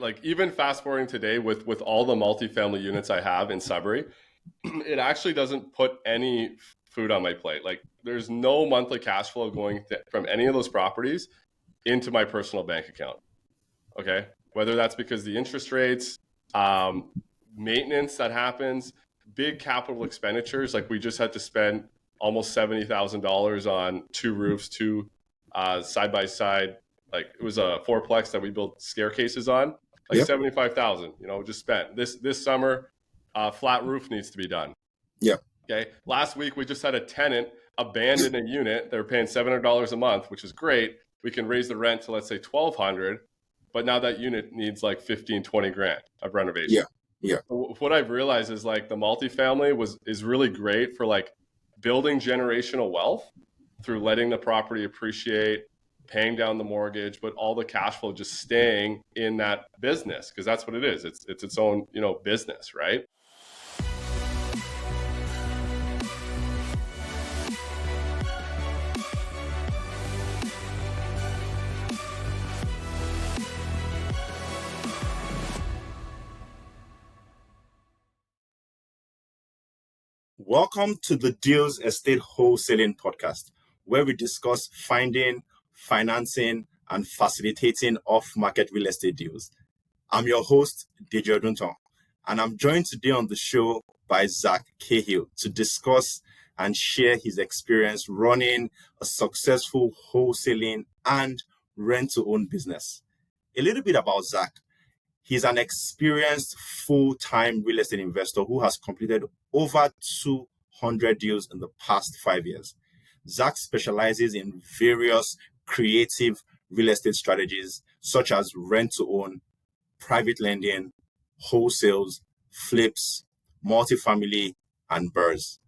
like even fast forwarding today with all the multifamily units I have in Sudbury, it actually doesn't put any food on my plate. Like there's no monthly cash flow going from any of those properties into my personal bank account. Okay. Whether that's because the interest rates, um, maintenance that happens, big capital expenditures. Like we just had to spend almost $70,000 on two roofs, two side by side. Like it was a fourplex that we built staircases on, like Yep. 75,000, just spent this summer. Flat roof needs to be done. Yeah. Okay. Last week, we just had a tenant abandon a unit. They're paying $700 a month, which is great. We can raise the rent to, let's say, $1,200. But now that unit needs like 15, 20 grand of renovation. Yeah. Yeah. So what I've realized is like the multifamily is really great for like building generational wealth through letting the property appreciate, paying down the mortgage, but all the cash flow just staying in that business, because that's what it is. It's its own, business, right? Welcome to the Deals Estate Wholesaling Podcast, where we discuss finding, financing, and facilitating off-market real estate deals. I'm your host, Deji Odunton, and I'm joined today on the show by Zach Cahill to discuss and share his experience running a successful wholesaling and rent-to-own business. A little bit about Zach. He's an experienced full-time real estate investor who has completed over 200 deals in the past 5 years. Zach specializes in various creative real estate strategies such as rent-to-own, private lending, wholesales, flips, multifamily, and BRRRRs.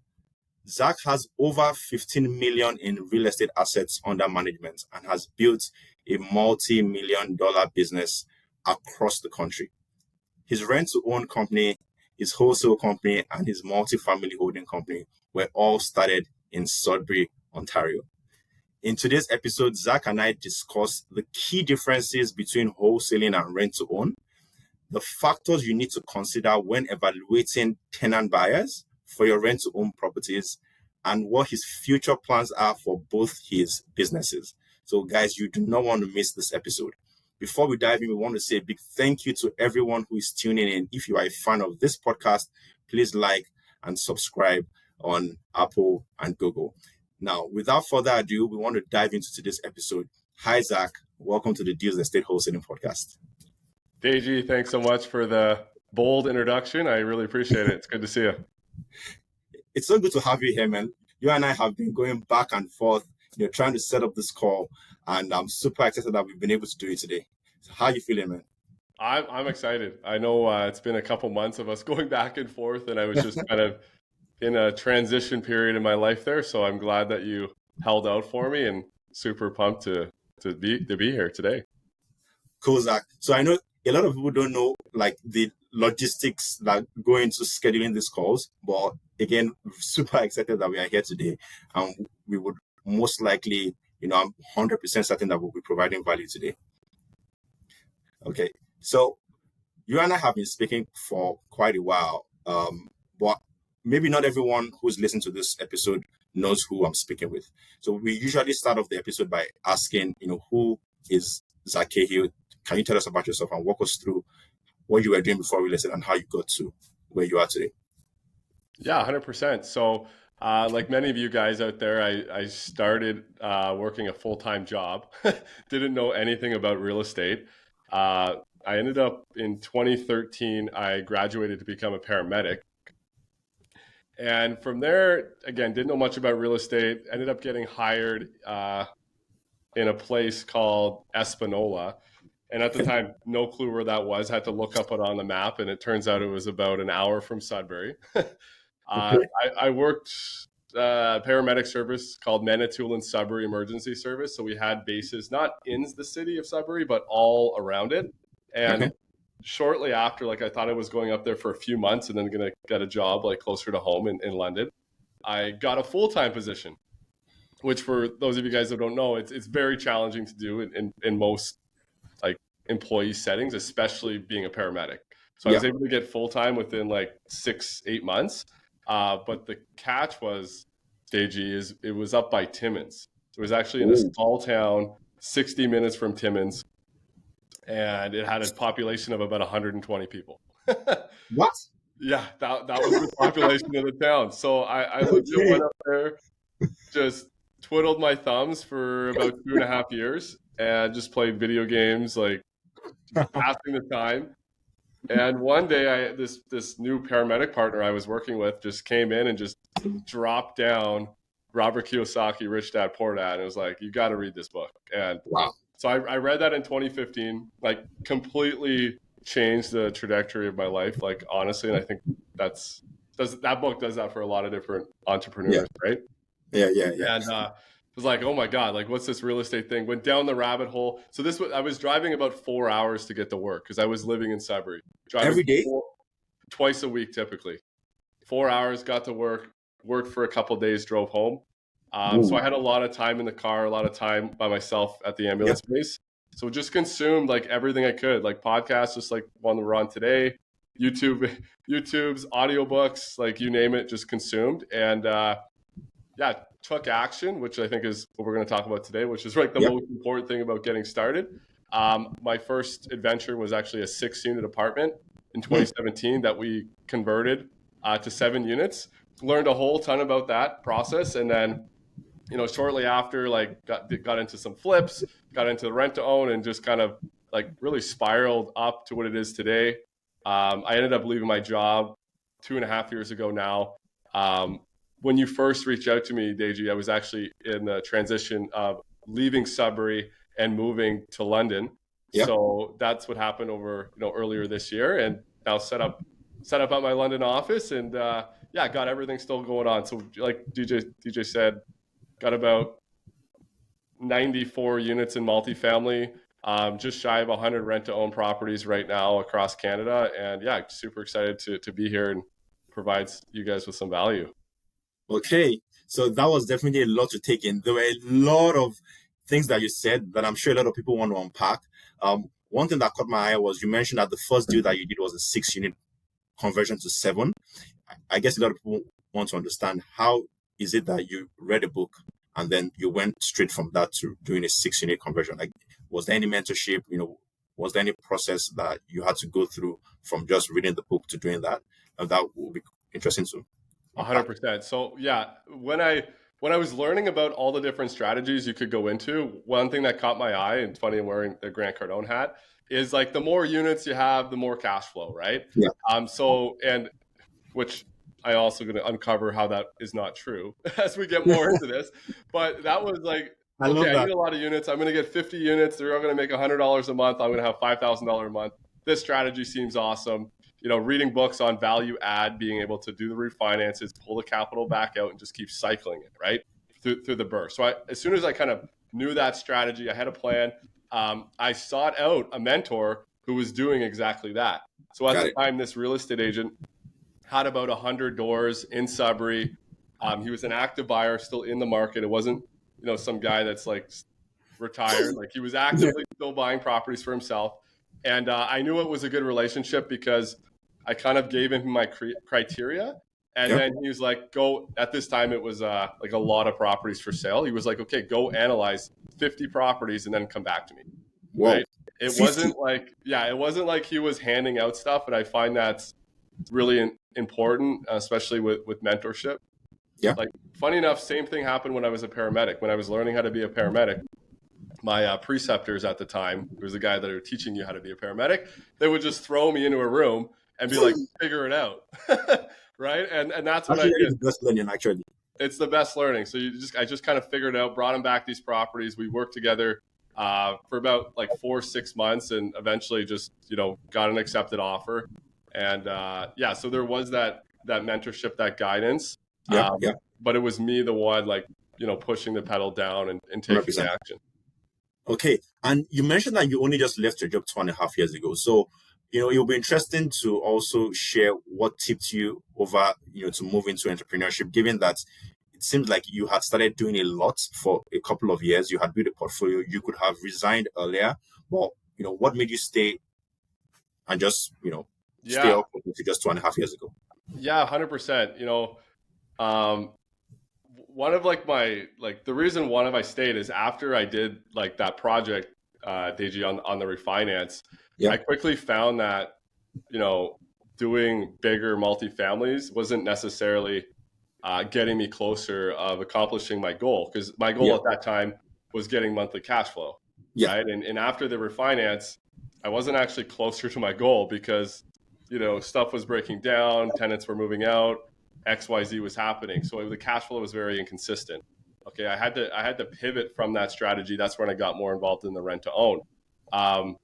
Zach has over 15 million in real estate assets under management and has built a multi-million-dollar business across the country. His rent-to-own company, his wholesale company, and his multifamily holding company were all started in Sudbury, Ontario. In today's episode, Zach and I discuss the key differences between wholesaling and rent-to-own, the factors you need to consider when evaluating tenant buyers for your rent-to-own properties, and what his future plans are for both his businesses. So guys, you do not want to miss this episode. Before we dive in, we want to say a big thank you to everyone who is tuning in. If you are a fan of this podcast, please like and subscribe on Apple and Google. Now, without further ado, we want to dive into today's episode. Hi, Zach. Welcome to the Deals Estate Wholesaling Podcast. Deji, thanks so much for the bold introduction. I really appreciate it. It's good to see you. It's so good to have you here, man. You and I have been going back and forth, trying to set up this call, and I'm super excited that we've been able to do it today. So how are you feeling, man? I'm excited. I know it's been a couple months of us going back and forth, and I was just kind of in a transition period in my life there. So I'm glad that you held out for me, and super pumped to be here today. Cool, Zach. So I know a lot of people don't know like the logistics that go into scheduling these calls, but again, super excited that we are here today, and we would most likely, I'm 100% certain that we'll be providing value today. Okay, so you and I have been speaking for quite a while, but maybe not everyone who's listened to this episode knows who I'm speaking with. So we usually start off the episode by asking, who is Zach Cahill? Can you tell us about yourself and walk us through what you were doing before real estate and how you got to where you are today? Yeah, 100%. So like many of you guys out there, I started working a full-time job. Didn't know anything about real estate. I ended up in 2013, I graduated to become a paramedic. And from there, again, didn't know much about real estate. Ended up getting hired in a place called Espanola. And at the time, no clue where that was. Had to look up it on the map, and it turns out it was about an hour from Sudbury. I worked paramedic service called Manitoulin Sudbury Emergency Service. So we had bases not in the city of Sudbury, but all around it. And shortly after, I thought I was going up there for a few months and then going to get a job closer to home in London. I got a full-time position, which for those of you guys that don't know, it's very challenging to do in most employee settings, especially being a paramedic. So I Yeah. was able to get full-time within like 6-8 months. But the catch was, Deji, is it was up by Timmins. It was actually in a Oh, small town, 60 minutes from Timmins, and it had a population of about 120 people. what? Yeah, that was the population of the town. So I legit Okay. went up there, just twiddled my thumbs for about 2.5 years and just played video games, like passing the time. And one day, this new paramedic partner I was working with just came in and just dropped down Robert Kiyosaki, Rich Dad Poor Dad, and it was like, "You got to read this book." And Wow. so I read that in 2015, like completely changed the trajectory of my life, like honestly. And I think that book does that for a lot of different Yeah. entrepreneurs, right? Yeah. And was like, oh my god, like what's this real estate thing? Went down the rabbit hole. So I was driving about 4 hours to get to work because I was living in Sudbury, driving Every day? twice a week typically. 4 hours, got to work, worked for a couple days, drove home. So Whoa. I had a lot of time in the car, a lot of time by myself at the Yeah. ambulance base. So just consumed like everything I could, like podcasts, just like one that we're on today, YouTube's audiobooks, like you name it, just consumed. And yeah, took action, which I think is what we're going to talk about today, which is like the Yeah. most important thing about getting started. My first adventure was actually a 6-unit apartment in Hmm. 2017 that we converted to 7 units. Learned a whole ton about that process, and then shortly after, like got into some flips, got into the rent to own, and just kind of like really spiraled up to what it is today. I ended up leaving my job 2.5 years ago now. Um, when you first reached out to me, Deji, I was actually in the transition of leaving Sudbury and moving to London. Yeah. So that's what happened over earlier this year, and now set up at my London office, and yeah, got everything still going on. So like DJ said, got about 94 units in multifamily, just shy of 100 rent-to-own properties right now across Canada. And yeah, super excited to be here and provides you guys with some value. Okay. So that was definitely a lot to take in. There were a lot of things that you said that I'm sure a lot of people want to unpack. One thing that caught my eye was you mentioned that the first deal that you did was a 6-unit conversion to 7. I guess a lot of people want to understand how is it that you read a book and then you went straight from that to doing a 6-unit conversion? Like, was there any mentorship? Was there any process that you had to go through from just reading the book to doing that? And that would be interesting to unpack. 100%. So yeah, when I was learning about all the different strategies you could go into, one thing that caught my eye, and it's funny, I'm wearing the Grant Cardone hat, is like the more units you have, the more cash flow, right? Yeah. So, and which I also going to uncover how that is not true as we get more into this. But that was like, I okay, love I that. need a lot of units. I'm going to get 50 units. They're all going to make $100 a month. I'm going to have $5,000 a month. This strategy seems awesome. Reading books on value add, being able to do the refinances, pull the capital back out, and just keep cycling it right through the burst. So as soon as I kind of knew that strategy, I had a plan. I sought out a mentor who was doing exactly that. So at Got the it. time, this real estate agent had about 100 doors in Sudbury. He was an active buyer, still in the market. It wasn't, some guy that's like retired. Like he was Yeah. actively still buying properties for himself. And I knew it was a good relationship because I kind of gave him my criteria. And Yeah. then he was like, go, at this time, it was like a lot of properties for sale. He was like, okay, go analyze 50 properties and then come back to me. Whoa. Right. It 50. wasn't like, yeah, it wasn't like he was handing out stuff. And I find that's really important, especially with mentorship. Yeah. Like, funny enough, same thing happened when I was a paramedic. When I was learning how to be a paramedic, my preceptors at the time, who was the guy that are teaching you how to be a paramedic, they would just throw me into a room and be like, figure it out. Right. And that's what I Actually, that did. is the best learning, actually. It's the best learning. So I just kind of figured it out, brought him back these properties. We worked together for about like 4-6 months, and eventually just got an accepted offer. And yeah, so there was that mentorship, that guidance, Yeah. Yeah. but it was me, the one like pushing the pedal down and taking the 100%. action. Okay. And you mentioned that you only just left your job 2.5 years ago. So, it'll be interesting to also share what tipped you over, to move into entrepreneurship, given that it seems like you had started doing a lot for a couple of years. You had built a portfolio. You could have resigned earlier, but, what made you stay and just, stay Yeah, up to just 2.5 years ago? yeah, 100%. Um, one of like my like the reason one of I stayed is after I did like that project, DG on the refinance, Yeah. I quickly found that you know doing bigger multifamilies wasn't necessarily getting me closer of accomplishing my goal because my goal Yeah. at that time was getting monthly cash flow, Yeah. right? And after the refinance, I wasn't actually closer to my goal because stuff was breaking down, tenants were moving out, XYZ was happening, so the cash flow was very inconsistent. Okay, I had to pivot from that strategy. That's when I got more involved in the rent to own. Um,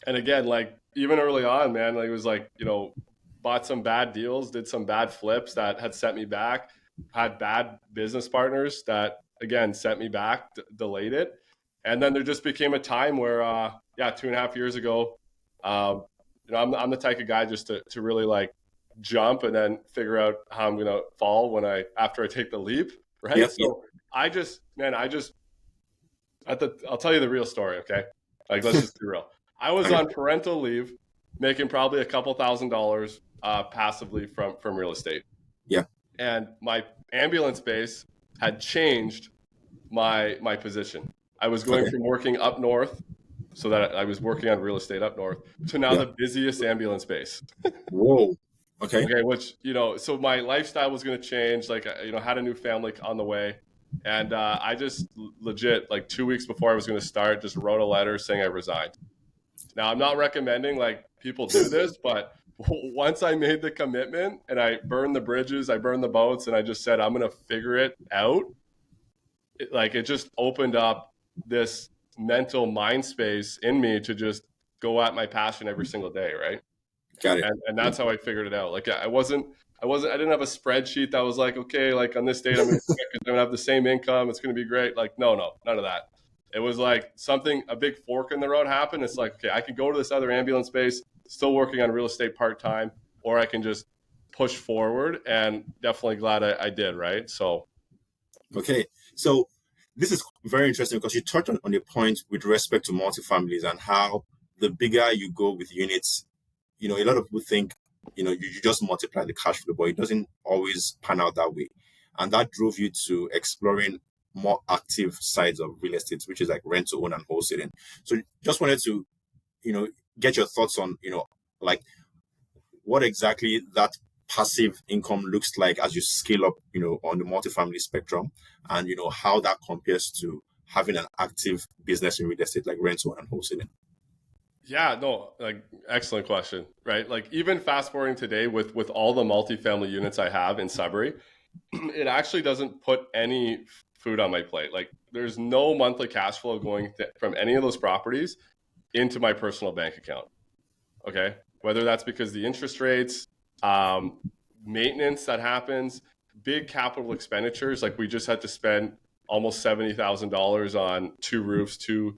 and again, like even early on, man, like it was like, bought some bad deals, did some bad flips that had set me back, had bad business partners that again set me back, delayed it. And then there just became a time where, yeah, 2.5 years ago, I'm the type of guy just to really like jump and then figure out how I'm going to fall after I take the leap. Yeah. Right. Yeah. So I'll tell you the real story, okay? Like, let's just be real. I was Okay. on parental leave, making probably a couple $1,000 passively from real estate, Yeah. and my ambulance base had changed my position. I was going Okay. from working up north, so that I was working on real estate up north, to now Yeah. the busiest ambulance base. Whoa. Okay. Okay, which so my lifestyle was going to change. Like, had a new family on the way, and I just legit like 2 weeks before I was going to start, just wrote a letter saying I resigned. Now, I'm not recommending like people do this, but once I made the commitment and I burned the bridges, I burned the boats, and I just said I'm going to figure it out. It just opened up this mental mind space in me to just go at my passion every single day, right? Got it. And that's how I figured it out. Like I didn't have a spreadsheet that was like, okay, like on this date I'm gonna have the same income, it's gonna be great. Like no, none of that. It was like a big fork in the road happened. It's like, okay, I can go to this other ambulance base, still working on real estate part time, or I can just push forward. And definitely glad I did, right? So Okay. So this is very interesting because you touched on a point with respect to multifamilies and how the bigger you go with units, a lot of people think, you just multiply the cash flow, but it doesn't always pan out that way. And that drove you to exploring more active sides of real estate, which is like rent to own and wholesaling. So just wanted to, you know, get your thoughts on, like what exactly that passive income looks like as you scale up, on the multifamily spectrum, and how that compares to having an active business in real estate like rent to own and wholesaling. yeah, no, like excellent question, right? Like even fast forwarding today with all the multifamily units I have in Sudbury, it actually doesn't put any food on my plate. Like there's no monthly cash flow going from any of those properties into my personal bank account. Okay, whether that's because the interest rates, um, maintenance that happens, big capital expenditures. Like we just had to spend almost $70,000 on two roofs, two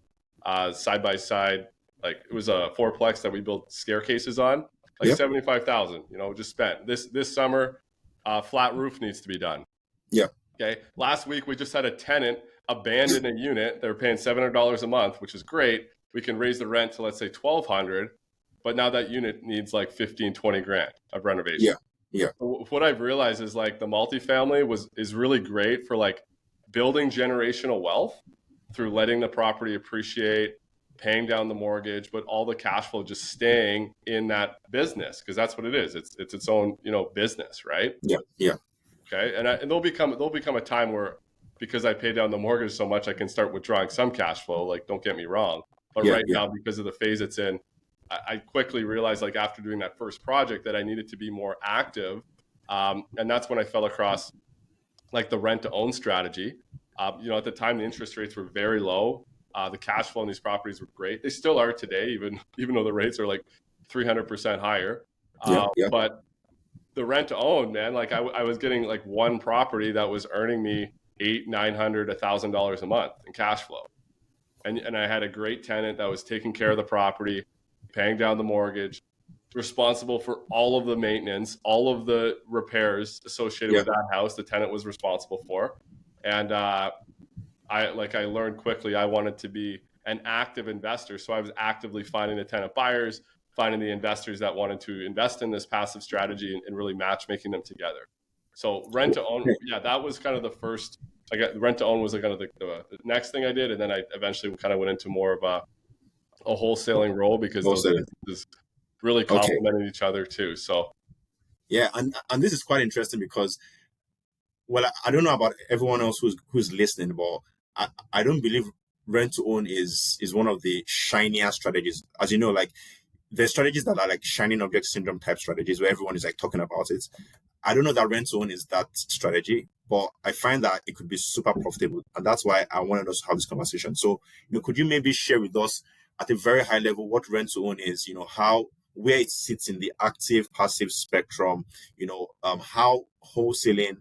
side by side. Like it was a fourplex that we built staircases on. Like Yeah. 75,000. Just spent this summer. Flat roof needs to be done. Yeah. Okay. Last week we just had a tenant abandon a unit. They were paying $700 a month, which is great. We can raise the rent to let's say 1,200, but now that unit needs like 15, 20 grand of Yeah. renovation. Yeah. What I've realized is like the multifamily is really great for like building generational wealth through letting the property appreciate, paying down the mortgage, but all the cash flow just staying in that business because that's what it is. It's its own business, right? Yeah. Yeah. Okay, and there'll become a time where because I pay down the mortgage so much, I can start withdrawing some cash flow. Like, don't get me wrong, but Yeah. right Yeah. now because of the phase it's in, I quickly realized like after doing that first project that I needed to be more active, and that's when I fell across like the rent to own strategy. At the time the interest rates were very low. The cash flow on these properties were great. They still are today, even though the rates are like 300% higher. Yeah. Yeah. But the rent to own, man, like I was getting like one property that was earning me eight, 900, $1,000 a month in cash flow. And I had a great tenant that was taking care of the property, paying down the mortgage, responsible for all of the maintenance, all of the repairs associated Yeah. with that house. The tenant was responsible for, and I learned quickly I wanted to be an active investor. So I was actively finding the tenant buyers, finding the investors that wanted to invest in this passive strategy, and really matchmaking them together. So rent to own, yeah, that was kind of the first. I got rent to own was kind of the next thing I did, and then I eventually kind of went into more of a wholesaling role because those Wholesale. businesses really Okay. complemented each other too. So Yeah, and this is quite interesting because, well, I don't know about everyone else who's listening, but I don't believe rent to own is one of the shinier strategies. As you know, like there's strategies that are like shining object syndrome type strategies where everyone is like talking about it. I don't know that rent to own is that strategy, but I find that it could be super profitable, and that's why I wanted us to have this conversation. So, could you maybe share with us at a very high level what rent to own is? How where it sits in the active passive spectrum. How wholesaling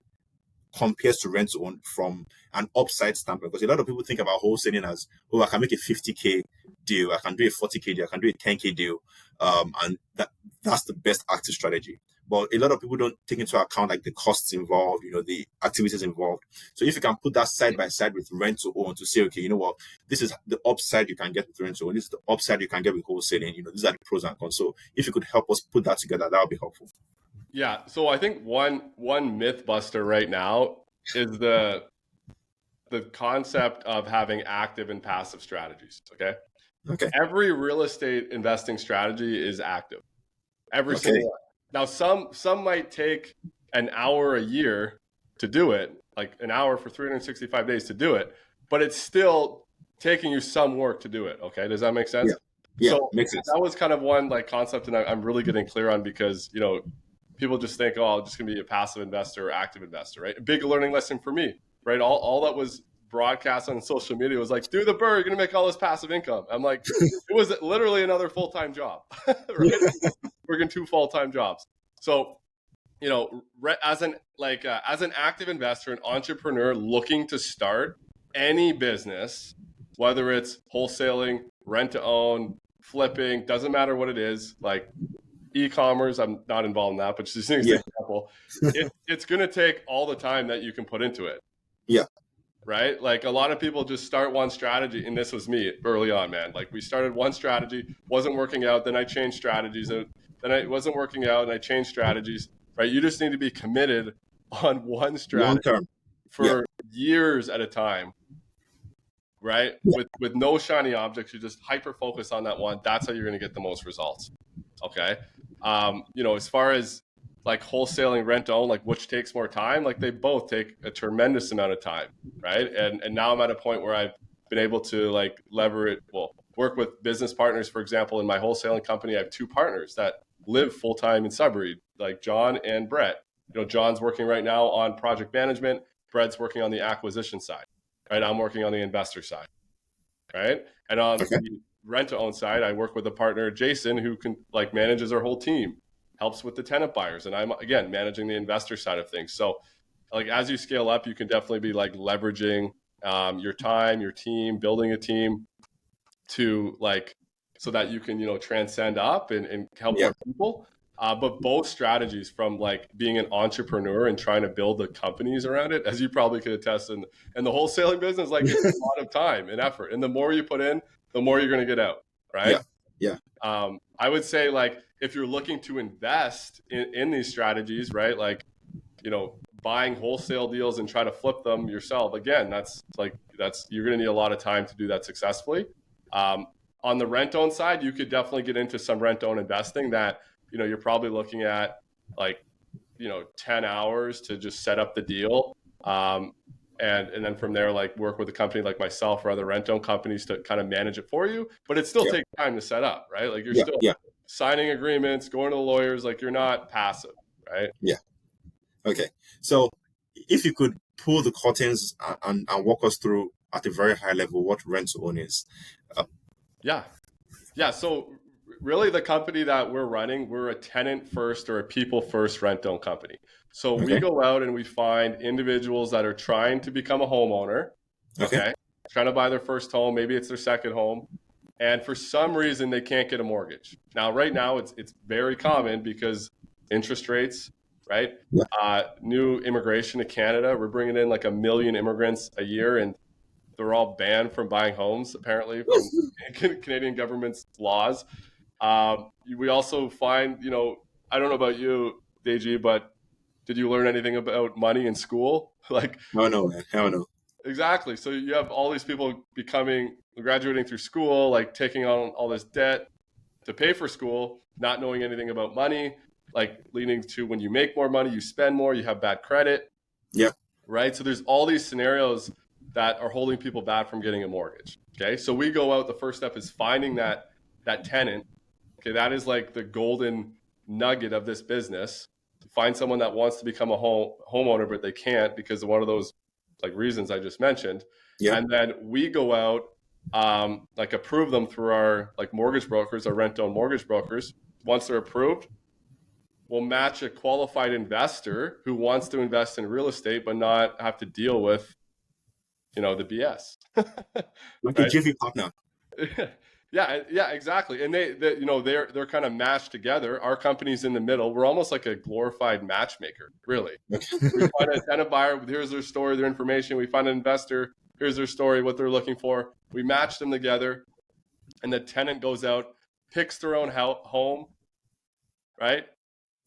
compares to rent to own from an upside standpoint. Because a lot of people think about wholesaling as, oh, I can make a 50K deal, I can do a 40K deal, I can do a 10K deal, and that's the best active strategy. But a lot of people don't take into account like the costs involved, the activities involved. So if you can put that side by side with rent to own to say, okay, you know what, this is the upside you can get with rent to own, this is the upside you can get with wholesaling, these are the pros and cons. So if you could help us put that together, that would be helpful. yeah, so I think one myth buster right now is the concept of having active and passive strategies. Okay, Okay. every real estate investing strategy is active. Every Okay. single one. Now, some might take an hour a year to do it, like an hour for 365 days to do it, but it's still taking you some work to do it. Okay, does that make sense? Yeah. Yeah. So Makes sense. that was kind of one like concept, and I'm really getting clear on because people just think, oh, I'm just gonna be a passive investor or active investor, right? A big learning lesson for me, right? All that was broadcast on social media was like, do the BRRRR, you're gonna make all this passive income. I'm like, it was literally another full-time job, right? Working two full-time jobs. So, as an active investor, an entrepreneur looking to start any business, whether it's wholesaling, rent to own, flipping, doesn't matter what it is, like e-commerce, I'm not involved in that, but just as an Yeah. example, it's going to take all the time that you can put into it. Yeah. Right? Like a lot of people just start one strategy, and this was me early on, man. Like we started one strategy, wasn't working out, then I changed strategies, and then it wasn't working out, and I changed strategies. Right? You just need to be committed on one Long strategy term. Yeah. for years at a time. Right? Yeah. With no shiny objects, you just hyper focus on that one. That's how you're going to get the most results. Okay. As far as like wholesaling rent to own, like which takes more time, like they both take a tremendous amount of time, right? And now I'm at a point where I've been able to like work with business partners. For example, in my wholesaling company, I have two partners that live full time in Sudbury, like John and Brett. John's working right now on project management. Brett's working on the acquisition side, right? I'm working on the investor side, right? And on Okay. the rent to own side, I work with a partner, Jason, who can like manages our whole team, helps with the tenant buyers, and I'm again managing the investor side of things. So, like as you scale up, you can definitely be like leveraging your time, your team, building a team to like so that you can transcend up and help Yeah. more people. But both strategies, from like being an entrepreneur and trying to build the companies around it, as you probably could attest in the wholesaling business, like it's a lot of time and effort. And the more you put in, the more you're going to get out. Yeah. Right. Yeah. I would say like if you're looking to invest in these strategies, right? Like, buying wholesale deals and try to flip them yourself. Again, you're going to need a lot of time to do that successfully. Um, on the rent own side, you could definitely get into some rent own investing that, you're probably looking at like, 10 hours to just set up the deal. And then from there, like work with a company like myself or other rent own companies to kind of manage it for you. But it still Yeah. takes time to set up, right? Like you're Yeah. still Yeah. signing agreements, going to the lawyers, like you're not passive, right? Yeah. Okay. So if you could pull the curtains and walk us through at a very high level what rent to own is. Yeah. Yeah. So really the company that we're running, we're a tenant first or a people first rent own company. So we Okay. go out and we find individuals that are trying to become a homeowner. Okay. Okay. Trying to buy their first home. Maybe it's their second home. And for some reason they can't get a mortgage. Now, right now it's very common because interest rates, right? Yeah. New immigration to Canada. We're bringing in like 1 million immigrants a year. And they're all banned from buying homes, apparently, from Canadian government's laws. We also find, I don't know about you, DG, but did you learn anything about money in school? Like, No, no, man. Hell no. exactly. So you have all these people graduating through school, like taking on all this debt to pay for school, not knowing anything about money, like leading to when you make more money, you spend more, you have bad credit, Yep. right? So there's all these scenarios that are holding people back from getting a mortgage. Okay. So we go out, the first step is finding that tenant. Okay, that is like the golden nugget of this business. To find someone that wants to become a homeowner, but they can't because of one of those like reasons I just mentioned. Yep. And then we go out, like approve them through our like mortgage brokers, our rent-to-own mortgage brokers. Once they're approved, we'll match a qualified investor who wants to invest in real estate but not have to deal with, the BS. Like a Right? JV partner. Yeah, exactly. And they're kind of mashed together. Our company's in the middle. We're almost like a glorified matchmaker, really. We find a tenant buyer, here's their story, their information. We find an investor, here's their story, what they're looking for. We match them together, and the tenant goes out, picks their own home, right?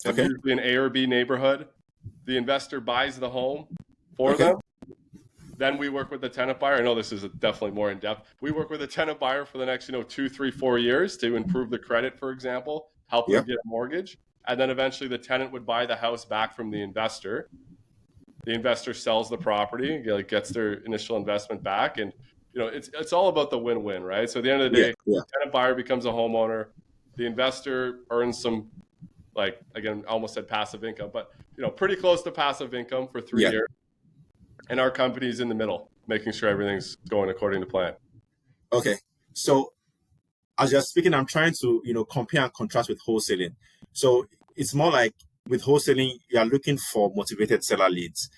And Okay. usually an A or B neighborhood. The investor buys the home for Okay. them. Then we work with the tenant buyer. I know this is definitely more in depth. We work with a tenant buyer for the next, 2, 3, 4 years to improve the credit, for example, help them Yep. get a mortgage. And then eventually the tenant would buy the house back from the investor. The investor sells the property, gets their initial investment back. And, it's all about the win-win, right? So at the end of the Yeah. day, Yeah. tenant buyer becomes a homeowner. The investor earns some, like, again, I almost said passive income, but, pretty close to passive income for 3 Yeah. years. And our company's in the middle, making sure everything's going according to plan. Okay. So as you're speaking, I'm trying to, compare and contrast with wholesaling. So it's more like with wholesaling, you are looking for motivated seller leads.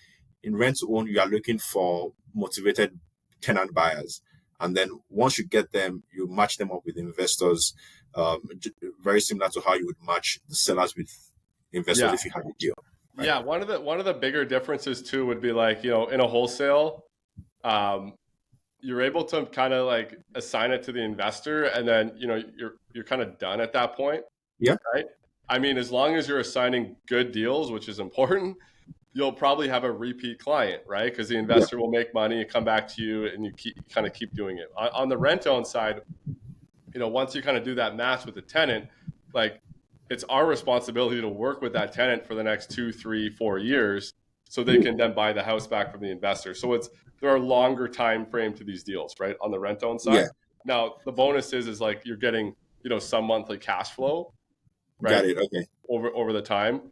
In rent to own, you are looking for motivated tenant buyers. And then once you get them, you match them up with investors, very similar to how you would match the sellers with investors Yeah. if you had a deal. Right? Yeah. One of the bigger differences too would be like, in a wholesale, um, you're able to kind of like assign it to the investor, and then, you're kind of done at that point. Yeah. Right. I mean, as long as you're assigning good deals, which is important, you'll probably have a repeat client, right? Because the Yeah. investor will make money and come back to you, and you kind of keep doing it. On the rent-own side, once you kind of do that match with the tenant, like, it's our responsibility to work with that tenant for the next 2, 3, 4 years, so they can then buy the house back from the investor. So there are longer time frame to these deals, right? On the rent-own side. Yeah. Now the bonus is like you're getting, some monthly cash flow, right? Got it. Okay. Over the time.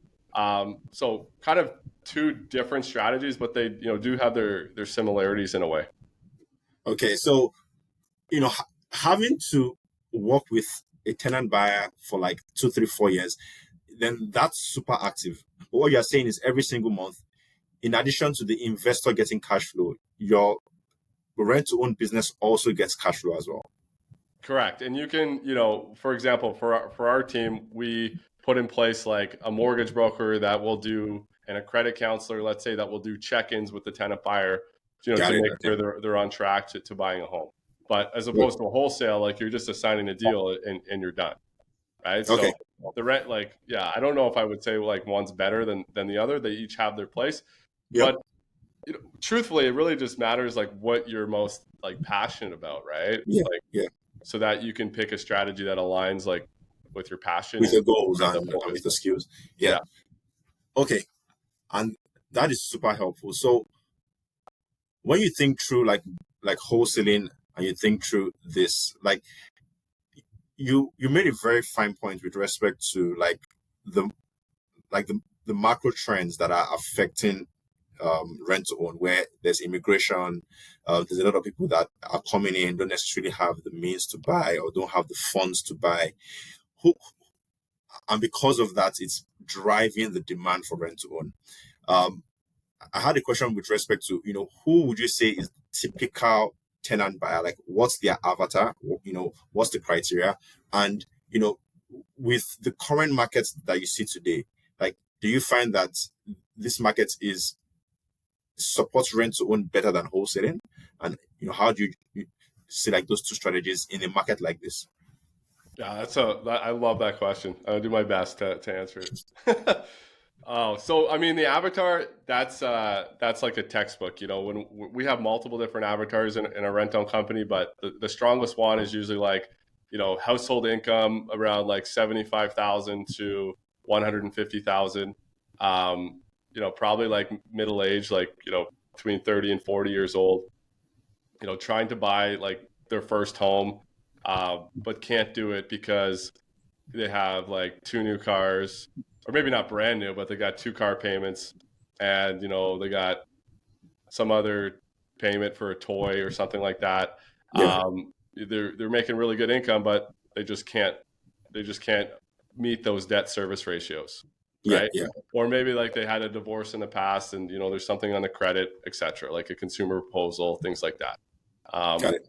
So kind of two different strategies, but they, do have their similarities in a way. Okay. So, having to work with a tenant buyer for like 2, 3, 4 years, then that's super active. But what you're saying is every single month, in addition to the investor getting cash flow, your rent to own business also gets cash flow as well. Correct. And you can, for example, for our team, we put in place like a mortgage broker that will do, and a credit counselor, let's say, that will do check-ins with the tenant buyer, to Got it. make Okay. sure they're on track to buying a home. But as Yeah. opposed to a wholesale, like you're just assigning a deal and you're done. Right. Okay. So the rent, like, yeah, I don't know if I would say like one's better than the other. They each have their place. Yep. But truthfully, it really just matters like what you're most like passionate about, right? Yeah. Like, Yeah. so that you can pick a strategy that aligns like with your passion With and your goals the and focus. with the skills. Yeah. Yeah. Okay. And that is super helpful. So when you think through like wholesaling and you think through this, like you made a very fine point with respect to the the macro trends that are affecting rent to own, where there's immigration, there's a lot of people that are coming in, don't necessarily have the means to buy or don't have the funds to buy. And because of that, it's driving the demand for rent to own. I had a question with respect to, who would you say is typical tenant buyer? Like, what's their avatar? What's the criteria? And, with the current markets that you see today, like, do you find that this market is supports rent to own better than wholesaling? And how do you see like those two strategies in a market like this? Yeah, I love that question. I'll do my best to answer it. Oh, so I mean the avatar, that's like a textbook, when we have multiple different avatars in a rent-own company, but the strongest one is usually like, household income around like 75,000 to 150,000. Probably like middle age, like, between 30 and 40 years old, trying to buy like their first home, but can't do it because they have like two new cars, or maybe not brand new, but they got two car payments, and they got some other payment for a toy or something like that. Yeah, They're making really good income, but they just can't meet those debt service ratios, yeah, right? yeah. Or maybe like they had a divorce in the past, and there's something on the credit, etc., like a consumer proposal, things like that. Got Um, it.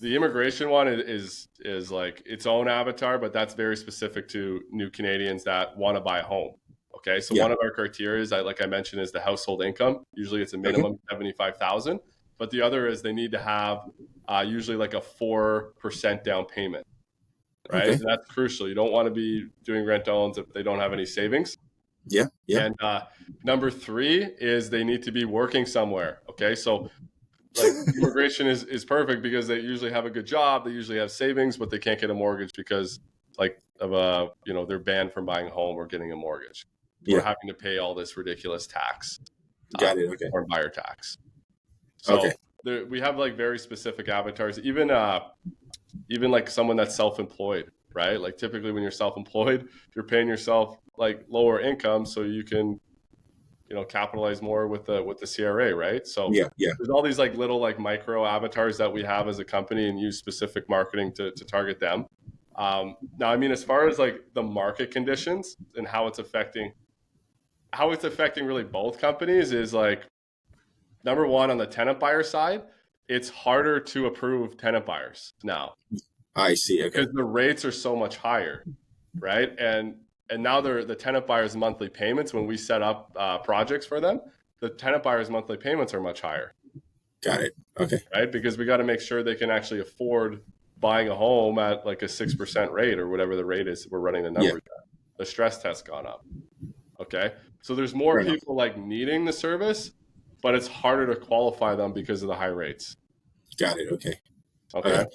the immigration one is like its own avatar, but that's very specific to new Canadians that want to buy a home. Okay, so Yeah. one of our criteria is, like I mentioned, is the household income. Usually, it's a Okay. minimum 75,000, but the other is they need to have usually like a 4% down payment, right? Okay. And that's crucial. You don't want to be doing rent owns if they don't have any savings. Yeah. Yeah. And number three is they need to be working somewhere. Okay, so like immigration is perfect because they usually have a good job, they usually have savings, but they can't get a mortgage because like of they're banned from buying a home or getting a mortgage or Yeah. having to pay all this ridiculous tax, Got it. Okay. or buyer tax. Okay. So we have like very specific avatars, even like someone that's self-employed, right? Like typically when you're self-employed, you're paying yourself like lower income so you can capitalize more with the CRA, right? So Yeah. Yeah. there's all these like little like micro avatars that we have as a company and use specific marketing to target them. Now, I mean, as far as like the market conditions and how it's affecting really both companies is like, number one, on the tenant buyer side, it's harder to approve tenant buyers now I see. Okay. because the rates are so much higher, right? And now the tenant buyers' monthly payments, when we set up projects for them, the tenant buyers' monthly payments are much higher, Got it. Okay. right? Because we got to make sure they can actually afford buying a home at like a 6% rate or whatever the rate is we're running the Yeah. numbers at. The stress test gone up. Okay, so there's more Fair enough. people like needing the service, but it's harder to qualify them because of the high rates. Got it. Okay. Okay. Okay.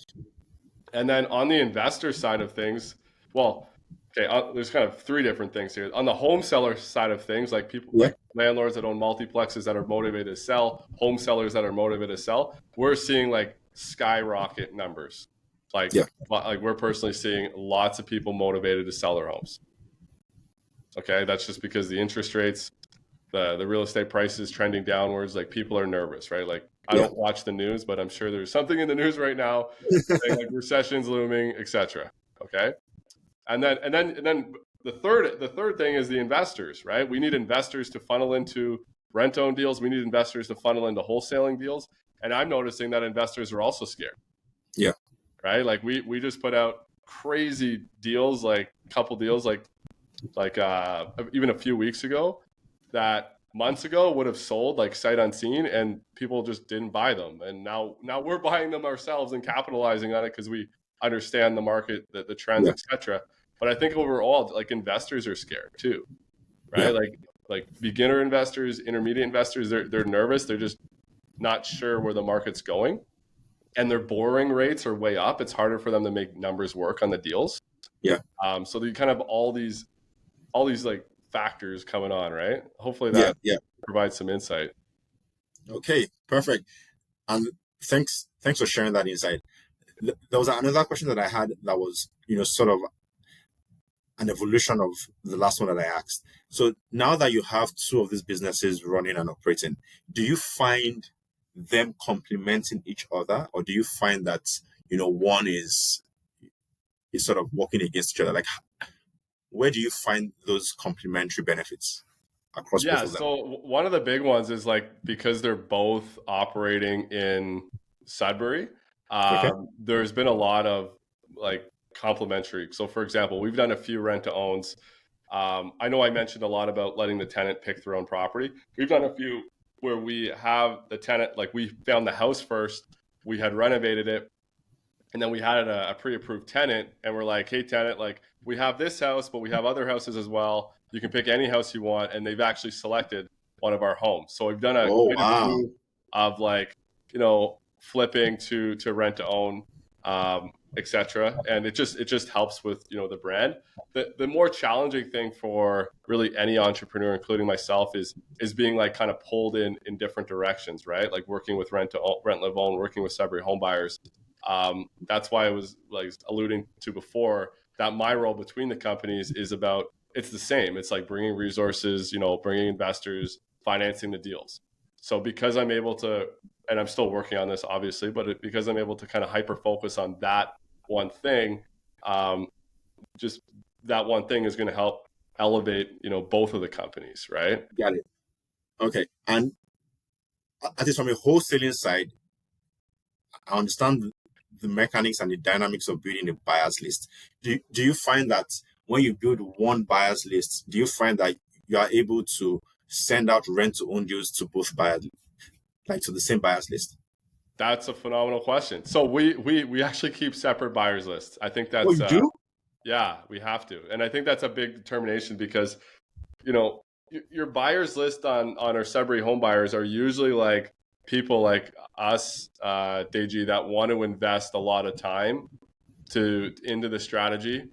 And then on the investor side of things, well, okay, there's kind of three different things here. On the home seller side of things, like people, Yeah. like landlords that own multiplexes that are motivated to sell, home sellers that are motivated to sell, we're seeing like skyrocket numbers. Like, Yeah. like we're personally seeing lots of people motivated to sell their homes. Okay, that's just because the interest rates, the real estate prices trending downwards. Like people are nervous, right? Like I Yeah. don't watch the news, but I'm sure there's something in the news right now saying like recession's looming, etc. Okay, and then the third thing is the investors, right? We need investors to funnel into rent-own deals. We need investors to funnel into wholesaling deals. And I'm noticing that investors are also scared, Yeah. right? Like we just put out crazy deals, like a couple deals, like even a few weeks ago that months ago would have sold like sight unseen, and people just didn't buy them. And now we're buying them ourselves and capitalizing on it because we understand the market, the trends, Yeah. etc. But I think overall, like investors are scared too, Yeah. right? Like beginner investors, intermediate investors, they're nervous. They're just not sure where the market's going, and their borrowing rates are way up. It's harder for them to make numbers work on the deals. Yeah. So you kind of all these like factors coming on, right? Hopefully Yeah. that Yeah. provides some insight. Okay. Perfect. And thanks for sharing that insight. There was another question that I had that was, sort of an evolution of the last one that I asked. So now that you have two of these businesses running and operating, do you find them complementing each other, or do you find that one is sort of working against each other? Like, where do you find those complementary benefits across both Yeah, of them? so one of the big ones is like because they're both operating in Sudbury, Okay. there's been a lot of like complementary. So for example, we've done a few rent to owns. I know I mentioned a lot about letting the tenant pick their own property. We've done a few where we have the tenant, like we found the house first, we had renovated it, and then we had a pre-approved tenant, and we're like, hey tenant, like we have this house, but we have other houses as well. You can pick any house you want, and they've actually selected one of our homes. So we've done Oh, quite a wow. few of like, flipping to rent to own, etc. And it just helps with the brand. The more challenging thing for really any entrepreneur, including myself, is being like kind of pulled in different directions, right? Like working with rent live own, working with Sudbury home buyers. That's why I was like alluding to before that my role between the companies is about, it's the same. It's like bringing resources, bringing investors, financing the deals. So because I'm able to, and I'm still working on this obviously, but because I'm able to kind of hyper focus on that one thing, um, just that one thing is going to help elevate, both of the companies, right? Got it. Okay. And at least from a wholesaling side, I understand the mechanics and the dynamics of building a buyer's list. Do you find that when you build one buyer's list, do you find that you are able to send out rent to own deals to both buyers, like to the same buyer's list? That's a phenomenal question. So we actually keep separate buyers lists. I think Oh, that's you do? yeah, we have to. And I think that's a big determination because, you know, your buyers list on our Sudbury home buyers are usually like people like us, Deji, that want to invest a lot of time into the strategy,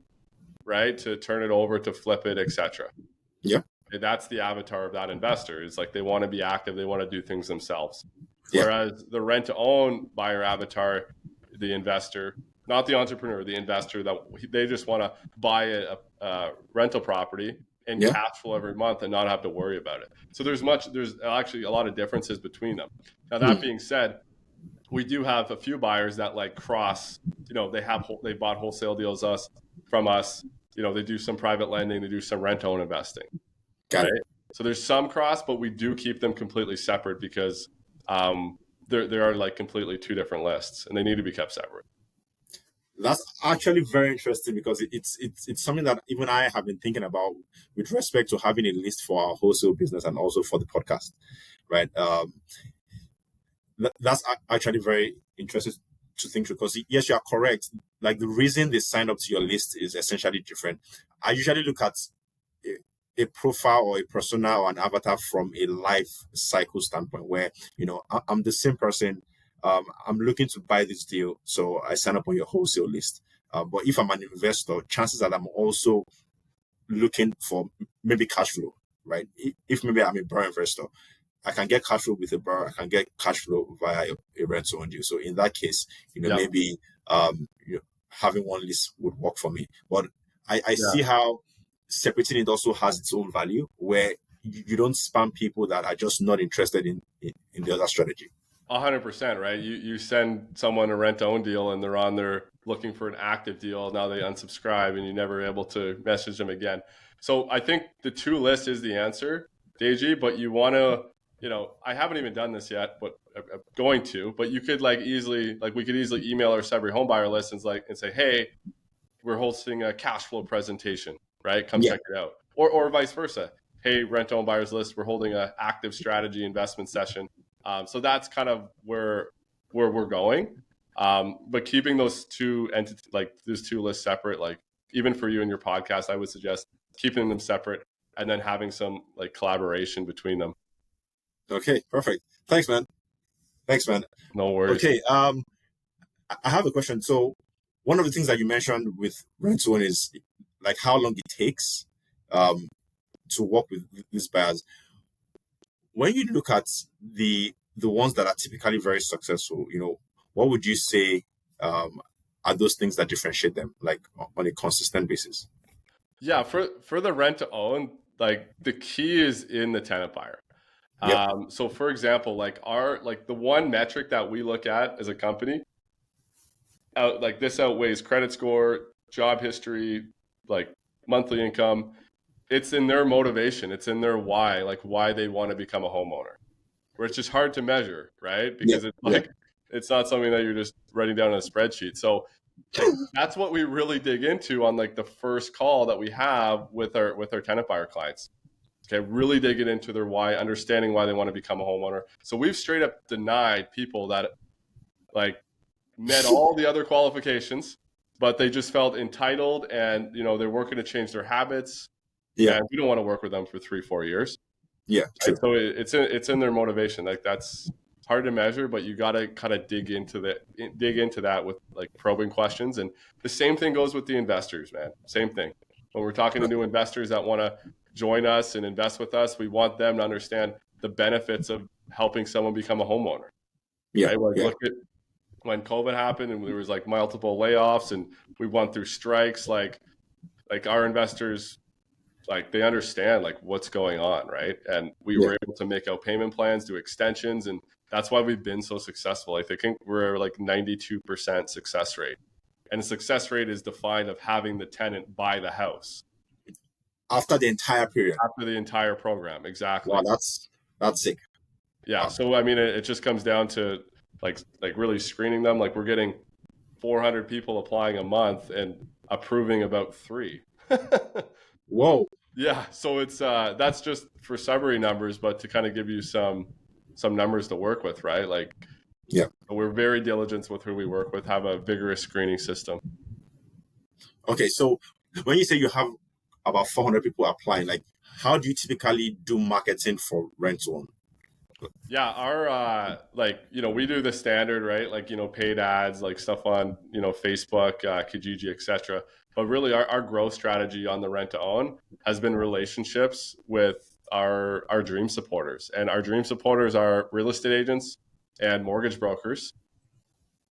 right? To turn it over, to flip it, etc. Yeah. That's the avatar of that investor. It's like they want to be active, they want to do things themselves. Yeah. Whereas the rent to own buyer avatar, the investor, not the entrepreneur, the investor, that they just want to buy a rental property and Yeah. cash flow every month and not have to worry about it. So there's actually a lot of differences between them. Now that Hmm. being said, we do have a few buyers that like cross, they bought wholesale deals from us, they do some private lending, they do some rent own investing, Got right? it. So there's some cross, but we do keep them completely separate because there are like completely two different lists, and they need to be kept separate. That's actually very interesting because it's something that even I have been thinking about with respect to having a list for our wholesale business and also for the podcast, right? That's actually very interesting to think through because yes, you are correct. Like the reason they sign up to your list is essentially different. I usually look at a profile or a persona or an avatar from a life cycle standpoint where I'm the same person. I'm looking to buy this deal, so I sign up on your wholesale list. But if I'm an investor, chances that I'm also looking for maybe cash flow, right? If maybe I'm a BRRRR investor, I can get cash flow with a BRRRR, I can get cash flow via a rent-to-own deal. So in that case, Yeah, maybe having one list would work for me. But I yeah. see how separating it also has its own value, where you don't spam people that are just not interested in the other strategy. 100%, right? You send someone a rent own deal and they're on there looking for an active deal. Now they unsubscribe and you're never able to message them again. So I think the two list is the answer, Deji, but you want to, I haven't even done this yet, but I'm going to, but you could we could easily email our Sudbury home buyer list and say, hey, we're hosting a cash flow presentation, right? Come Yeah. check it out. Or vice versa. Hey, rent own buyers list, we're holding an active strategy investment session. So that's kind of where we're going. But keeping those two entities, like those two lists separate, like even for you and your podcast, I would suggest keeping them separate and then having some like collaboration between them. Okay, perfect. Thanks, man. Thanks, man. No worries. Okay, I have a question. So one of the things that you mentioned with rent to own is like how long it takes um, to work with these buyers. When you look at the ones that are typically very successful, what would you say um, are those things that differentiate them, like on a consistent basis? Yeah, for the rent to own, like the key is in the tenant buyer. Yep. So for example, like the one metric that we look at as a company, like this outweighs credit score, job history, like monthly income. It's in their motivation. It's in their why, like why they want to become a homeowner. Where it's just hard to measure, right? Yeah. Because it's Yeah. like it's not something that you're just writing down on a spreadsheet. So like that's what we really dig into on like the first call that we have with our tenant buyer clients. Okay, really digging into their why, understanding why they want to become a homeowner. So we've straight up denied people that like met all the other qualifications, but they just felt entitled and they're working to change their habits, Yeah. and we don't want to work with them for 3-4 years. Yeah. Right? True. So it's in their motivation. Like that's hard to measure, but you got to kind of dig into that with like probing questions. And the same thing goes with the investors, man. Same thing. When we're talking to new investors that want to join us and invest with us, we want them to understand the benefits of helping someone become a homeowner. Yeah. Right? Like Yeah. look at when COVID happened and there was like multiple layoffs and we went through strikes. Like our investors, like they understand like what's going on, right? And we Yeah. were able to make out payment plans, do extensions, and that's why we've been so successful. I think we're like 92% success rate, and the success rate is defined of having the tenant buy the house After the entire period. after the entire program. Wow, Exactly. that's sick. Yeah. Wow. So I mean, it just comes down to like really screening them. Like we're getting 400 people applying a month and approving about 3. Whoa. Yeah, so it's that's just for Sudbury numbers, but to kind of give you some numbers to work with, right? Like Yeah. we're very diligent with who we work with, have a vigorous screening system. Okay. So when you say you have about 400 people applying, like how do you typically do marketing for rent to own? Yeah, our like we do the standard, right? Like paid ads, like stuff on Facebook, Kijiji, etc. But really, our growth strategy on the rent to own has been relationships with our dream supporters, and our dream supporters are real estate agents and mortgage brokers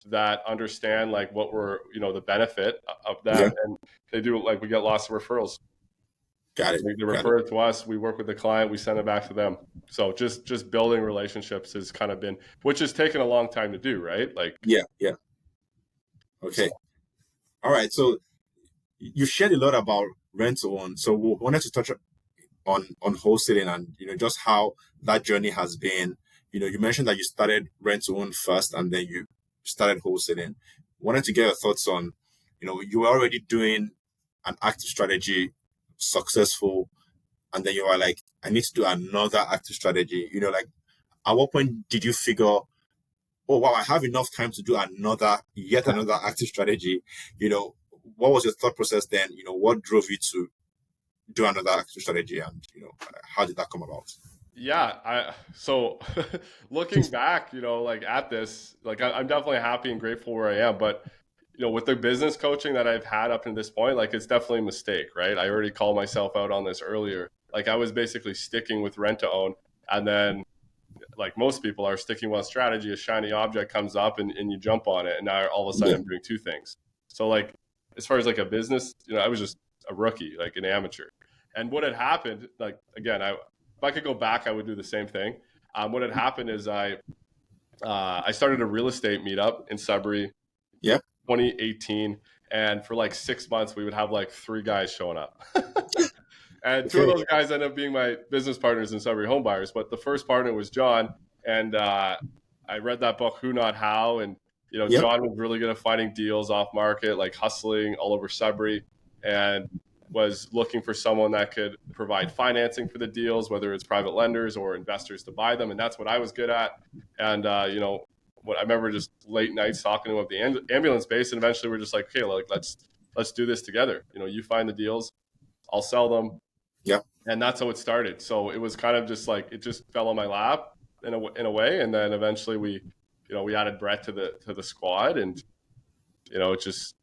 that understand like what we're the benefit of Yeah. them, and they do like we get lots of referrals. Got it. They Got it. refer it to us, we work with the client, we send it back to them. So just building relationships has kind of been, which has taken a long time to do, right? Like Yeah. Yeah. so. Okay. All right. So you shared a lot about rent to own. So we wanted to touch on wholesaling and just how that journey has been. You mentioned that you started rent to own first and then you started wholesaling. Wanted to get your thoughts on, you were already doing an active strategy, successful, and then you were like, I need to do another active strategy. Like at what point did you figure, oh wow, I have enough time to do yet another active strategy? What was your thought process then? What drove you to do another active strategy, and how did that come about? Yeah, so looking back, like at this, like I'm definitely happy and grateful where I am, but with the business coaching that I've had up to this point, like it's definitely a mistake, right? I already called myself out on this earlier. Like I was basically sticking with rent to own, and then like most people are sticking with strategy, a shiny object comes up and you jump on it, and now all of a sudden Yeah. I'm doing two things. So like as far as like a business, I was just a rookie, like an amateur. And what had happened, like again, if I could go back, I would do the same thing. What had happened is I started a real estate meetup in Sudbury, Yeah. 2018, and for like 6 months we would have like 3 guys showing up. And two of Okay. those guys ended up being my business partners in Sudbury Home Buyers. But the first partner was John, and I read that book, Who Not How, and Yep. John was really good at finding deals off market, like hustling all over Sudbury, and was looking for someone that could provide financing for the deals, whether it's private lenders or investors to buy them, and that's what I was good at. And what I remember just late nights talking to him at the ambulance base, and eventually we're just like, okay, like let's do this together. You find the deals, I'll sell them, Yep. and that's how it started. So it was kind of just like it just fell on my lap in a way, and then eventually we added Brett to the squad, and it just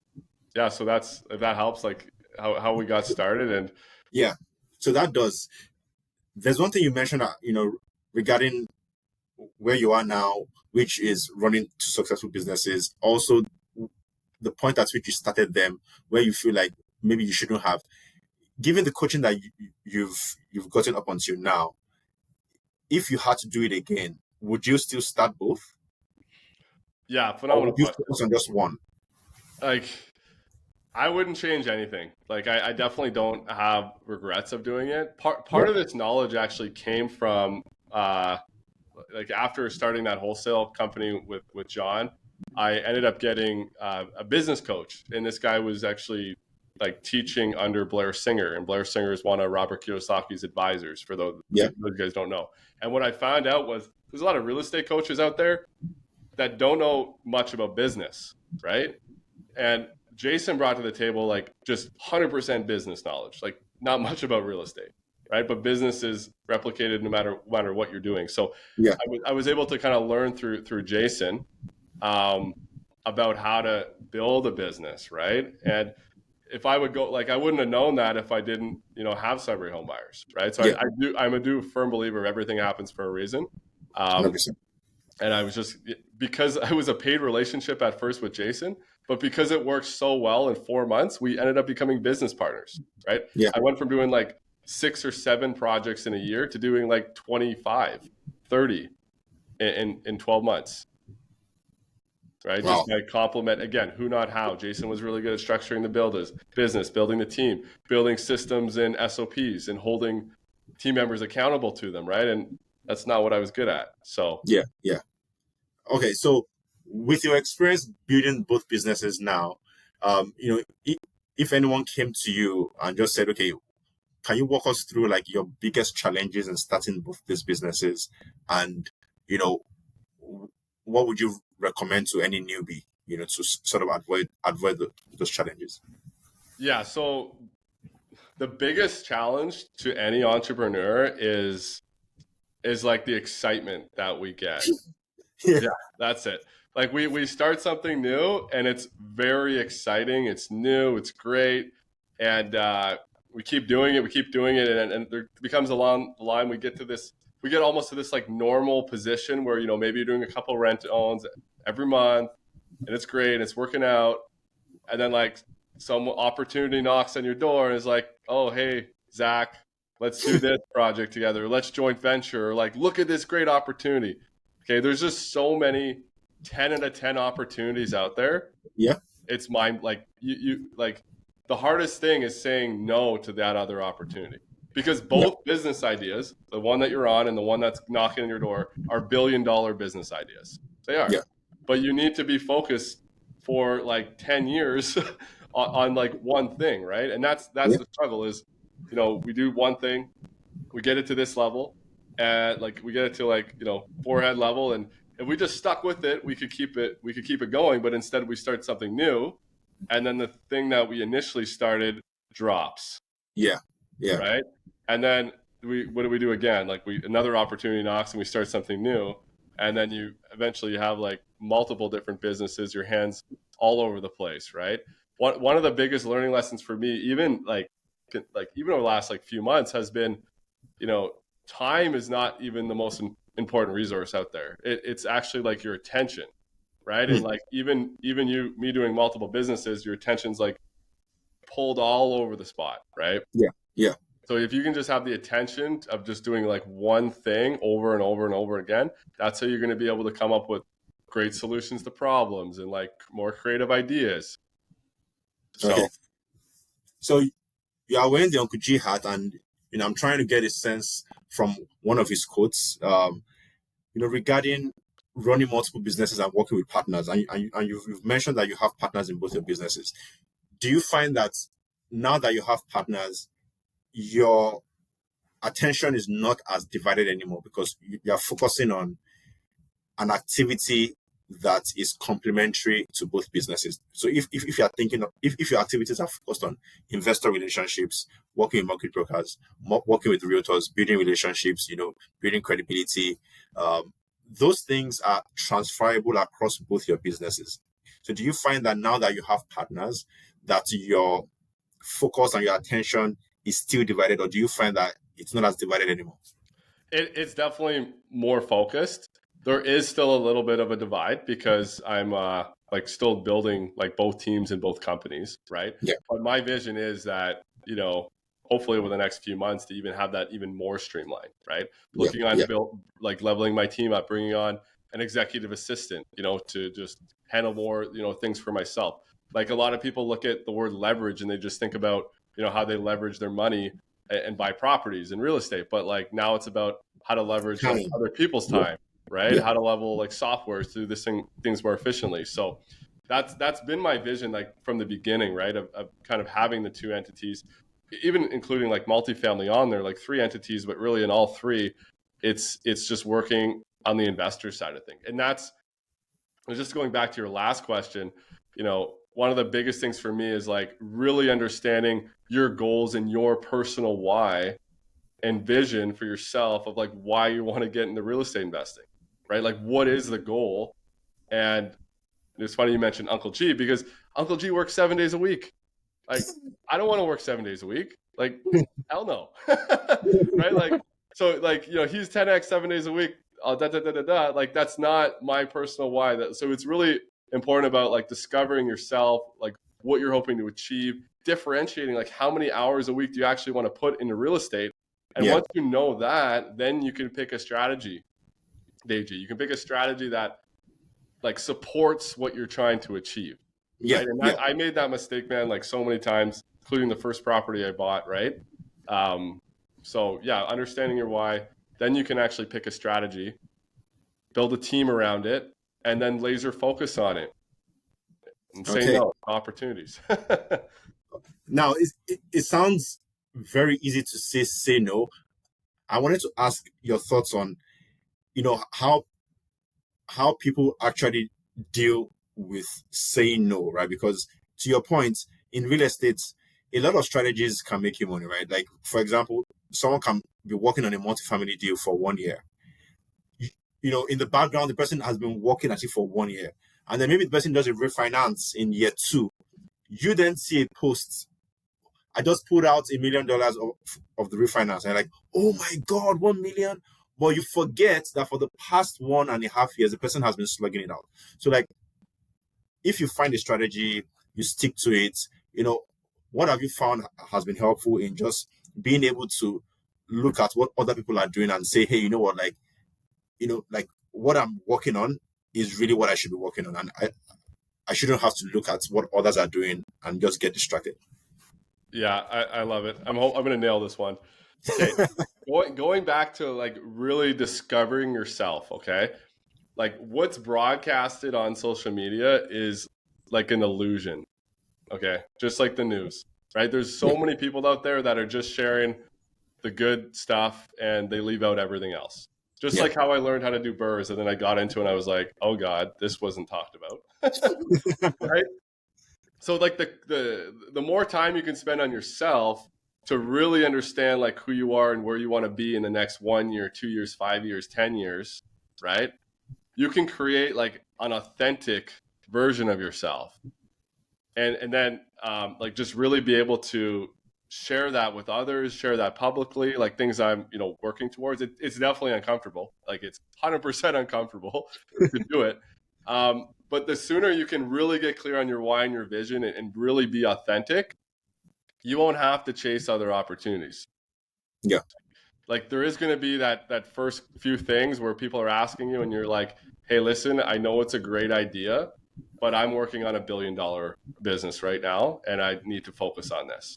yeah. So that's if that helps, like how we got started, and Yeah. So that does. There's one thing you mentioned, regarding where you are now, which is running two successful businesses. Also, the point at which you started them, where you feel like maybe you shouldn't have. Given the coaching that you've gotten up until now, if you had to do it again, would you still start both, yeah, or phenomenal would you question. focus on just one? Like I wouldn't change anything. Like I definitely don't have regrets of doing it. Part Yep. of this knowledge actually came from like after starting that wholesale company with John, I ended up getting a business coach, and this guy was actually like teaching under Blair Singer, and Blair Singer is one of Robert Kiyosaki's advisors. For those Yeah. you guys don't know, and what I found out was there's a lot of real estate coaches out there that don't know much about business, right? And Jason brought to the table like just 100% business knowledge, like not much about real estate, right? But business is replicated no matter what you're doing. So Yeah. I was able to kind of learn through Jason um, about how to build a business, right? And if I would go, like, I wouldn't have known that if I didn't, have Sudbury home buyers, right? So Yeah. I'm a firm believer everything happens for a reason. 100%. And I was just, because it was a paid relationship at first with Jason, but because it worked so well in 4 months, we ended up becoming business partners, right? Yeah. I went from doing like 6 or 7 projects in a year to doing like 25, 30 in 12 months. Right. Wow. Just like compliment again, who, not how. Jason was really good at structuring the business, building the team, building systems and SOPs, and holding team members accountable to them. Right. And that's not what I was good at. So Yeah. Yeah. Okay. So with your experience building both businesses now, if anyone came to you and just said, okay, can you walk us through like your biggest challenges in starting both these businesses, and what would you recommend to any newbie, to sort of avoid those challenges? yeah. So the biggest challenge to any entrepreneur is like the excitement that we get. Yeah. Yeah, that's it. Like we start something new and it's very exciting. It's new. It's great. And we keep doing it. And there becomes along the line, we get almost to this like normal position where, maybe you're doing a couple rent owns every month and it's great and it's working out. And then like some opportunity knocks on your door and is like, oh, hey, Zach, let's do this project together. Let's joint venture. Or like, look at this great opportunity. Okay, there's just so many 10 out of 10 opportunities out there. Yeah. It's mind like you like the hardest thing is saying no to that other opportunity, because both business ideas, the one that you're on and the one that's knocking on your door, are $1 billion business ideas. They are. Yeah. But you need to be focused for like 10 years on like one thing, right? And that's the struggle is, we do one thing, we get it to this level, and like we get it to like, forehead level, and if we just stuck with it, we could keep it going. But instead we start something new, and then the thing that we initially started drops. Yeah. Yeah. Right. And then what do we do again? Like another opportunity knocks and we start something new. And then you eventually have like multiple different businesses, your hands all over the place. Right. One of the biggest learning lessons for me, even even over the last like few months, has been, time is not even the most important resource out there. It's actually like your attention. Right. And like even me doing multiple businesses, your attention's like pulled all over the spot. Right. Yeah. Yeah. So if you can just have the attention of just doing like one thing over and over and over again, that's how you're going to be able to come up with great solutions to problems and like more creative ideas. So, okay. So you are wearing the Uncle G hat, and I'm trying to get a sense from one of his quotes, regarding running multiple businesses and working with partners. And you've mentioned that you have partners in both your businesses. Do you find that now that you have partners, your attention is not as divided anymore because you are focusing on an activity that is complementary to both businesses? So if you are thinking of, if your activities are focused on investor relationships, working with market brokers, working with realtors, building relationships, building credibility, those things are transferable across both your businesses. So do you find that now that you have partners, that your focus and your attention is still divided, or do you find that it's not as divided anymore? It's definitely more focused. There is still a little bit of a divide because I'm like still building like both teams in both companies, right? Yeah. But my vision is that, hopefully over the next few months to even have that even more streamlined, right? Looking on like leveling my team up, bringing on an executive assistant, to just handle more, things for myself. Like a lot of people look at the word leverage and they just think about, how they leverage their money and buy properties and real estate. But like now it's about how to leverage like, other people's time, right? Yeah. How to level like software to do things more efficiently. So that's been my vision, like from the beginning, right? Of kind of having the two entities, even including like multifamily on there, like three entities, but really in all three, it's just working on the investor side of things. And that's just going back to your last question, one of the biggest things for me is like really understanding your goals and your personal why and vision for yourself of like why you want to get into real estate investing, right? Like what is the goal? And it's funny you mentioned Uncle G, because Uncle G works 7 days a week. Like, I don't want to work 7 days a week. Like, hell no. Right? Like, so like, he's 10x 7 days a week. Like, that's not my personal why. So it's really important about like discovering yourself, like what you're hoping to achieve, differentiating like how many hours a week do you actually want to put into real estate. And Yeah. once you know that, then you can pick a strategy, Deji. You can pick a strategy that like supports what you're trying to achieve, Yeah. right? And Yeah. I made that mistake, man, like so many times, including the first property I bought, right? So yeah, understanding your why, then you can actually pick a strategy, build a team around it, and then laser focus on it and say Okay. no to opportunities. Now, it sounds very easy to say no. I wanted to ask your thoughts on, how people actually deal with saying no, right? Because to your point, in real estate, a lot of strategies can make you money, right? Like, for example, someone can be working on a multifamily deal for 1 year. You, in the background, the person has been working at it for 1 year. And then maybe the person does a refinance in year two. You then see a post, I just pulled out $1 million of the refinance. And you're like, oh my God, 1 million. But you forget that for the past 1.5 years, the person has been slugging it out. So, like, if you find a strategy, you stick to it, what have you found has been helpful in just being able to look at what other people are doing and say, hey, you know what, like what I'm working on is really what I should be working on. And I shouldn't have to look at what others are doing and just get distracted. Yeah, I love it. I'm going to nail this one. Okay. Going back to like really discovering yourself. Okay. Like what's broadcasted on social media is like an illusion. Okay. Just like the news, right? There's Yeah. so many people out there that are just sharing the good stuff and they leave out everything else. Just Yeah. like how I learned how to do BRRRRs and then I got into it and I was like, oh God, this wasn't talked about. Right? So like the more time you can spend on yourself to really understand like who you are and where you want to be in the next 1 year, 2 years, 5 years, 10 years, right? You can create like an authentic version of yourself. And then like just really be able to share that with others, share that publicly, like things I'm working towards. It's definitely uncomfortable, like it's 100% uncomfortable to do it, but the sooner you can really get clear on your why and your vision and really be authentic, you won't have to chase other opportunities. Yeah. Like there is going to be that first few things where people are asking you and you're like, hey, listen, I know it's a great idea, but I'm working on $1 billion business right now and I need to focus on this.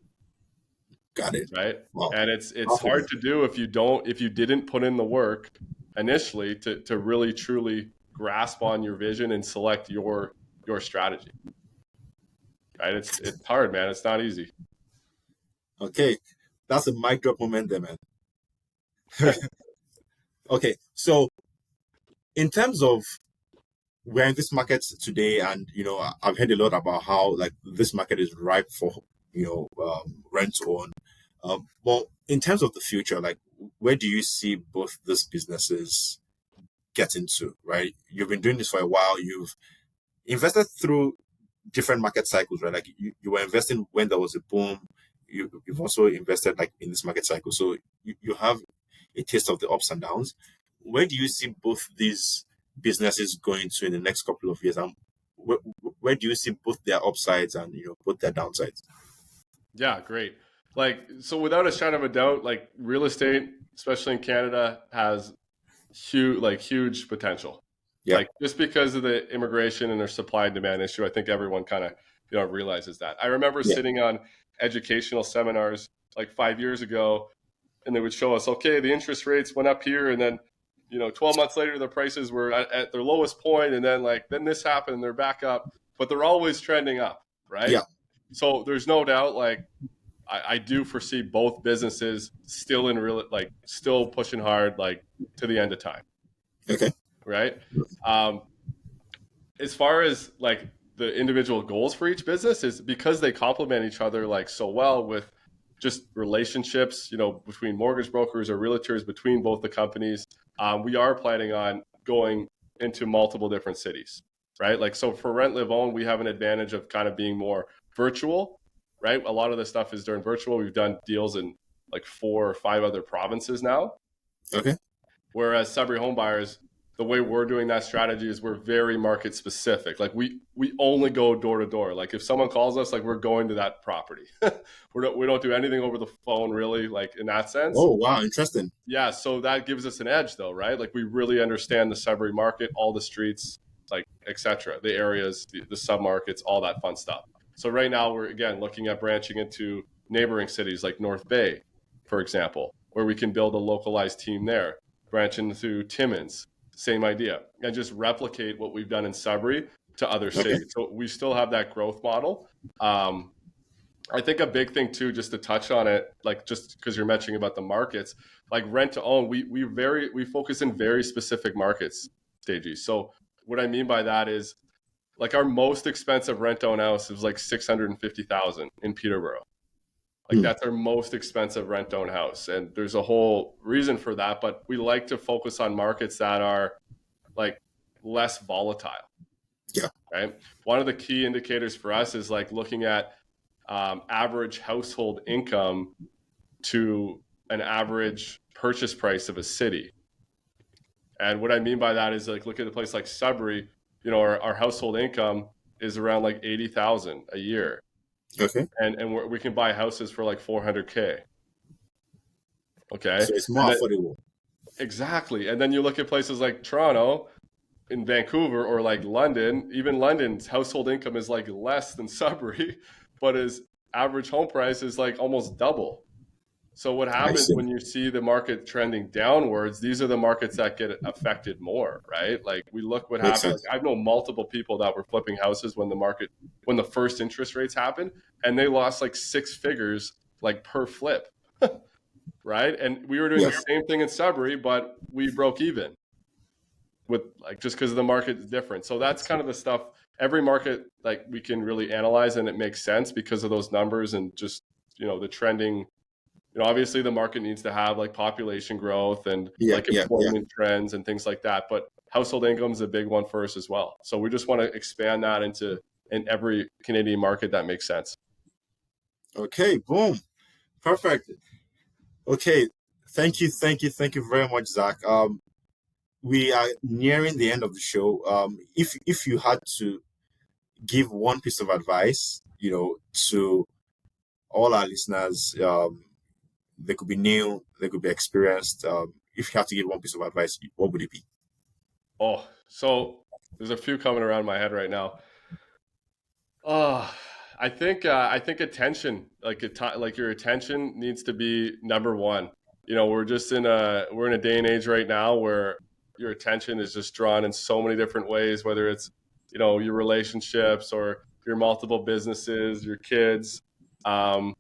Got it. Right. Wow. And it's Awesome. hard to do if you didn't put in the work initially to really truly grasp on your vision and select your strategy. Right. It's hard, man. It's not easy. Okay. That's a mic drop moment there, man. Okay. So, in terms of, we're in this market today, and I've heard a lot about how like this market is ripe for rent to own. But in terms of the future, like where do you see both these businesses getting to? Right, you've been doing this for a while. You've invested through different market cycles, right? Like you were investing when there was a boom. You've also invested like in this market cycle, so you have a taste of the ups and downs. Where do you see both these businesses going to in the next couple of years? And where do you see both their upsides and both their downsides? Yeah, great. Like so without a shadow of a doubt, like real estate, especially in Canada, has huge potential. Yeah, Like just because of the immigration and their supply and demand issue, I think everyone kind of realizes that. I remember yeah, sitting on educational seminars like 5 years ago, and they would show us, okay, the interest rates went up here, and then 12 months later the prices were at their lowest point, and then then this happened, and they're back up. but they're always trending up, right? Yeah. So there's no doubt, like I do foresee both businesses still in real, like still pushing hard, like to the end of time, Okay. right? Um, as far as like the individual goals for each business is because they complement each other like so well with just relationships, between mortgage brokers or realtors between both the companies. We are planning on going into multiple different cities, right? Like, so for Rent Live Own, we have an advantage of kind of being more virtual, right? A lot of the stuff is done virtual. We've done deals in like 4 or 5 other provinces now. Okay. Whereas Sudbury home buyers, the way we're doing that strategy is we're very market specific. Like we only go door to door. Like if someone calls us, like we're going to that property. We don't do anything over the phone really, like in that sense. Oh, wow. Interesting. Yeah, so that gives us an edge though, right? Like we really understand the Sudbury market, all the streets, like etc., the areas, the submarkets, all that fun stuff. So right now we're again looking at branching into neighboring cities like North Bay, for example, where we can build a localized team there. Branch into Timmins, same idea, and just replicate what we've done in Sudbury to other Okay. cities. So we still have that growth model. I think a big thing too, just to touch on it, like just because you're mentioning about the markets, like rent to own, we focus in very specific markets, Stagey. So what I mean by that is like our most expensive rent to own house is like 650,000 in Peterborough. Like Hmm. that's our most expensive rent to own house, and there's a whole reason for that. But we like to focus on markets that are like less volatile. Yeah. Right. One of the key indicators for us is like looking at average household income to an average purchase price of a city. And what I mean by that is like look at a place like Sudbury, our household income is around like 80,000 a year. Okay. And we can buy houses for like 400K. Okay. So it's And more then, affordable. exactly. And then you look at places like Toronto, in Vancouver, or like London. Even London's household income is like less than Sudbury, but his average home price is like almost double. So what I happens see. when you see the market trending downwards? These are the markets that get affected more, right? Like we look what Makes happened. sense. Like I've known multiple people that were flipping houses when the first interest rates happened, and they lost like 6 figures like per flip, right? And we were doing the Yeah. same thing in Sudbury, but we broke even with like just because the market is different. So that's kind of the stuff. Every market like we can really analyze, and it makes sense because of those numbers and just the trending. Obviously the market needs to have like population growth and Yeah. like Yeah. Yeah. employment trends and things like that. But household income is a big one for us as well. So we just want to expand that in every Canadian market that makes sense. Okay. Boom. Perfect. Okay. Thank you. Thank you. Thank you very much, Zach. We are nearing the end of the show. If you had to give one piece of advice, to all our listeners, they could be new, they could be experienced. If you had to give one piece of advice, what would it be? Oh, so there's a few coming around my head right now. Oh, I think attention, like your attention needs to be number one. We're in a day and age right now where your attention is just drawn in so many different ways, whether it's your relationships or your multiple businesses, your kids. Um,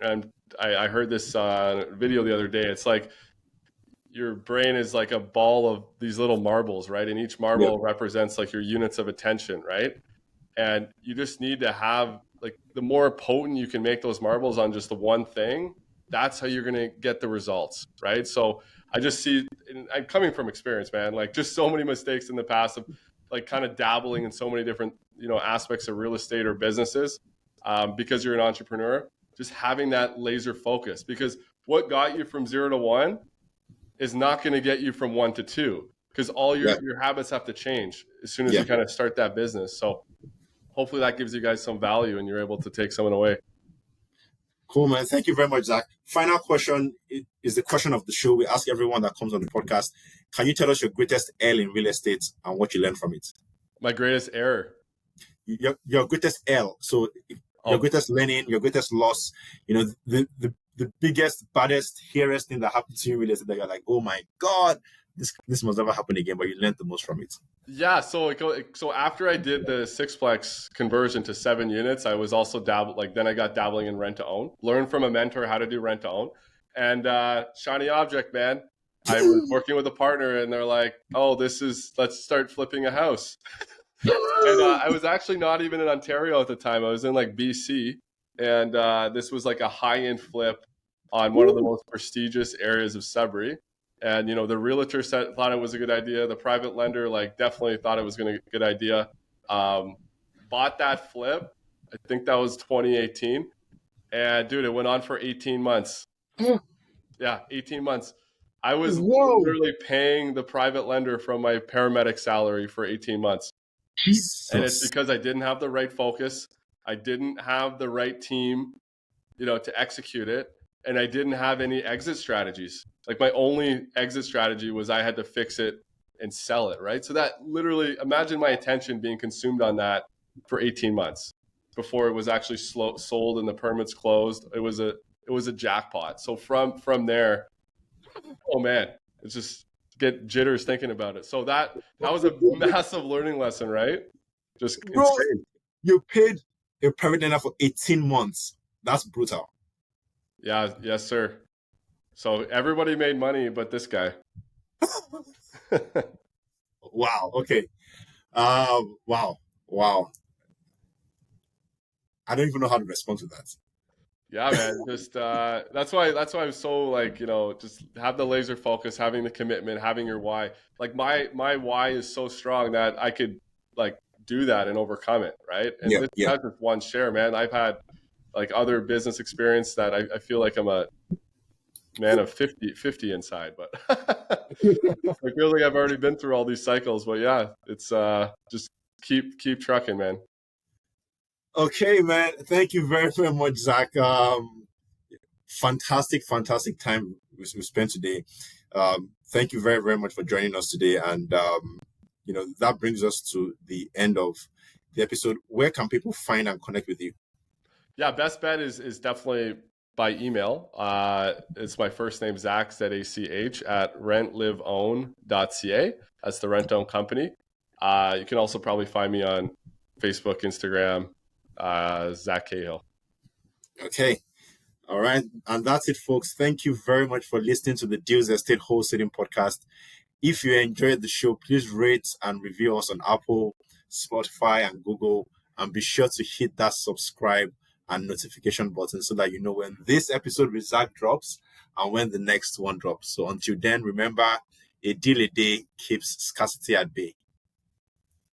and I heard this video the other day. It's like your brain is like a ball of these little marbles, right? And each Yeah. marble represents like your units of attention, right? And you just need to have like the more potent you can make those marbles on just the one thing, that's how you're going to get the results, right? So I just see, and I'm coming from experience, man, like just so many mistakes in the past of like kind of dabbling in so many different aspects of real estate or businesses, because you're an entrepreneur, just having that laser focus, because what got you from 0 to 1 is not going to get you from 1 to 2, because all Yeah. your habits have to change as soon as Yeah. you kind of start that business. So hopefully that gives you guys some value and you're able to take someone away. Cool, man. Thank you very much, Zach. Final question is the question of the show. We ask everyone that comes on the podcast, can you tell us your greatest L in real estate and what you learned from it? My greatest error. Your greatest L. So your greatest learning, your greatest loss, the biggest, baddest, hearest thing that happened to you in real estate that you're like, oh my God, this must never happen again, but you learned the most from it. Yeah, so after I did the sixplex conversion to 7 units, I was also then I got dabbling in rent to own. Learned from a mentor how to do rent to own, and shiny object, man. I was working with a partner, and they're like, "Oh, let's start flipping a house." And I was actually not even in Ontario at the time. I was in like BC, and this was like a high-end flip on one of the most prestigious areas of Sudbury. And the realtor thought it was a good idea. The private lender definitely thought it was going to be a good idea. Um, Bought that flip. I think that was 2018, and dude, it went on for 18 months. Yeah, 18 months. I was Whoa, literally paying the private lender from my paramedic salary for 18 months. And it's Jesus. because I didn't have the right focus. I didn't have the right team, to execute it. And I didn't have any exit strategies. Like my only exit strategy was I had to fix it and sell it, right? So that literally, imagine my attention being consumed on that for 18 months before it was actually sold and the permits closed. It was a jackpot. So from there, oh man, it's just get jitters thinking about it. So that was a massive learning lesson, right? Just Bro, insane. you paid a private lender for 18 months. That's brutal. Yeah, yes, sir. So everybody made money, but this guy. Wow. Okay. Wow. Wow. I don't even know how to respond to that. Yeah, man. Just that's why I'm so just have the laser focus, having the commitment, having your why. Like my why is so strong that I could like do that and overcome it, right? And Yeah. this Yeah. that's just one share, man. I've had like other business experience that I feel like I'm a man of 50 inside, but I feel like I've already been through all these cycles. But yeah, it's just keep trucking, man. Okay, man. Thank you very, very much, Zach. Fantastic time we spent today. Thank you very, very much for joining us today. And, that brings us to the end of the episode. Where can people find and connect with you? Yeah, best bet is definitely by email. It's my first name, Zach, ZACH, at rentliveown.ca. That's the rent own company. You can also probably find me on Facebook, Instagram, Zach Cahill. Okay. All right. And that's it, folks. Thank you very much for listening to the Deals Estate Wholesaling Podcast. If you enjoyed the show, please rate and review us on Apple, Spotify, and Google. And be sure to hit that subscribe and notification button so that you know when this episode with Zach drops and when the next one drops. So until then, remember, a deal a day keeps scarcity at bay.